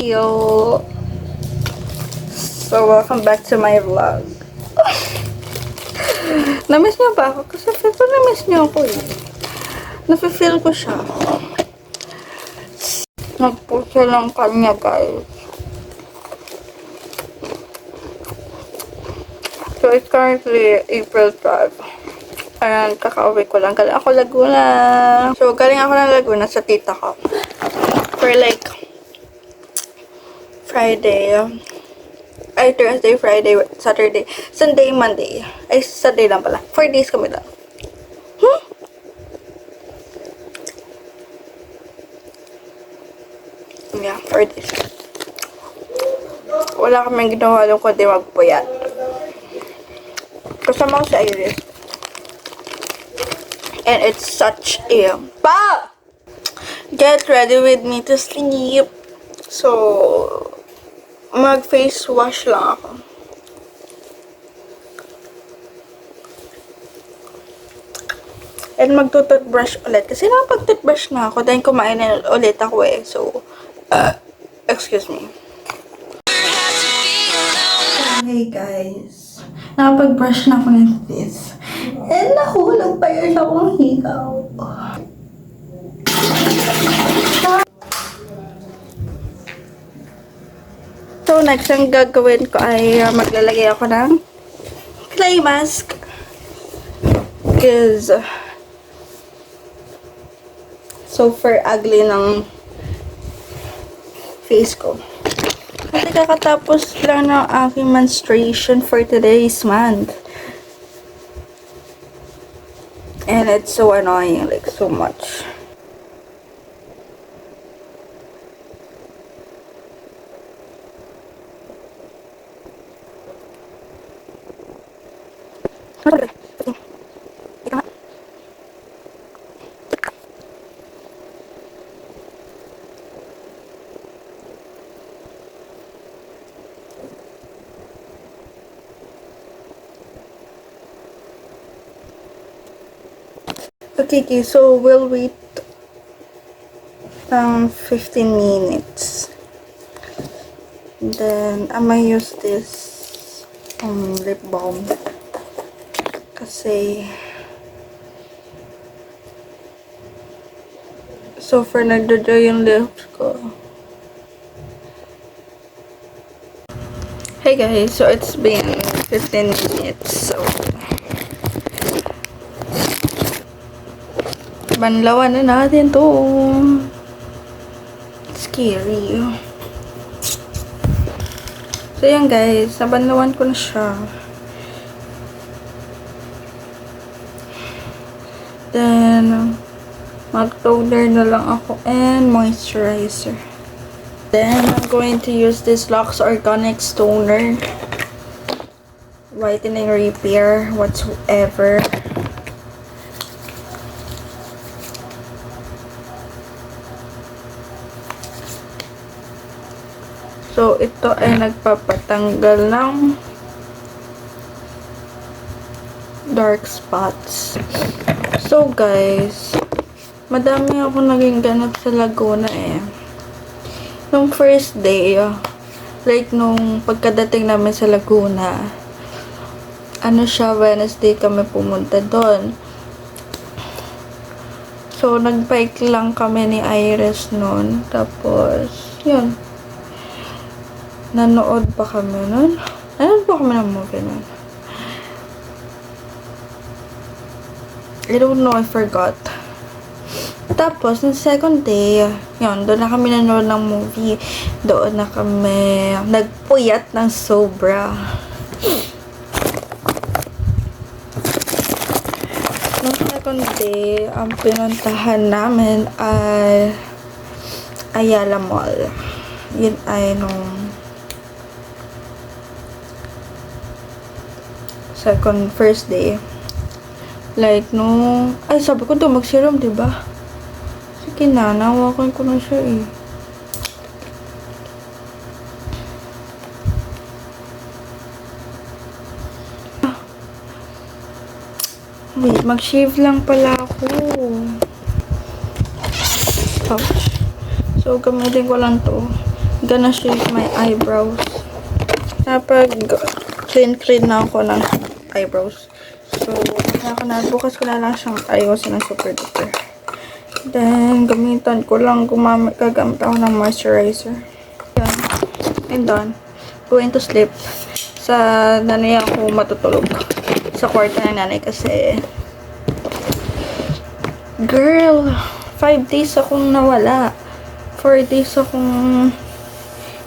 Yo! So, welcome back to my vlog. Namiss niyo ba ako? Kasi feel ko namiss niyo ako eh. Nafe-feel ko siya. Nagpuso lang kanya, guys. So, it's currently April 12. Ayan, kakauwi ko lang. Galing ako Laguna. So, galing ako ng Laguna sa tita ko. For like, Friday. Ay, Thursday, Friday, Saturday, Sunday, Monday. Ay, Sunday lang pala. 4 days kami lang. Yeah, 4 days. Wala kaming ginawa doon kundi magpuyat. Kasama ko si Iris. And it's such a... Pa! Get ready with me to sleep. So, mag-face wash lang ako. And mag-toothbrush ulit. Kasi nakapag-toothbrush na ako. Dahil kumain na ulit ako eh. So, excuse me. Hey guys. Nakapag-brush na ako ng face. And nahulog pa yun akong higaw. So, next ang gagawin ko ay maglalagay ako ng clay mask. Because super ugly ng face ko. Kasi kakatapos lang ng aking menstruation for today's month. And it's so annoying, like so much. Okay, so we'll wait 15 minutes. Then I might use this lip balm kasi so far nagdo-dry yung lips ko. Hey guys, so it's been 15 minutes. So banlawan na natin to. Scary. So yan guys, nabanlawan ko na siya. Then mag-toner na lang ako and moisturizer. Then I'm going to use this Lux Organics toner, whitening repair whatsoever. So, ito ay nagpapatanggal ng dark spots. So, guys, madami ako naging ganap sa Laguna eh. Nung first day, like nung pagkadating namin sa Laguna, ano siya, Wednesday kami pumunta doon. So, nag-bike lang kami ni Iris noon. Tapos, yun. Nanood pa kami nun. Nanood pa kami ng movie nun. I don't know, I forgot. Tapos, ng second day, yun, doon na kami nanood ng movie. Doon na kami nagpuyat ng sobra. Nung second day, ang pinuntahan namin ay Ayala Mall. Yun ay nung first day. Like, no, ay, sabi ko to mag-serum, diba? Sige na, nawakan ko na siya eh. Wait, mag-shave lang pala ako. Ouch. So, gamitin ko lang to. gonna shave my eyebrows. Napag clean na ako ng eyebrows. So, bukas ko na lang siyang ayusin ng super duper. Then, gagamit ako ng moisturizer. Yan. And done. Going to sleep. Sa nanay ako matutulog. Sa kwarto ng nanay kasi girl, 5 days akong nawala. 4 days akong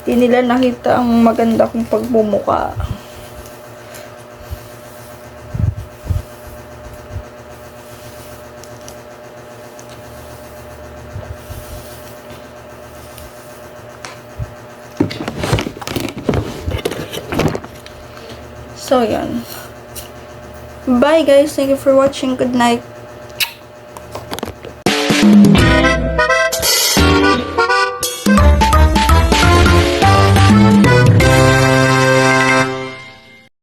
di nila nakita ang maganda kong pagbumuka. So, yan. Bye guys. Thank you for watching. Good night.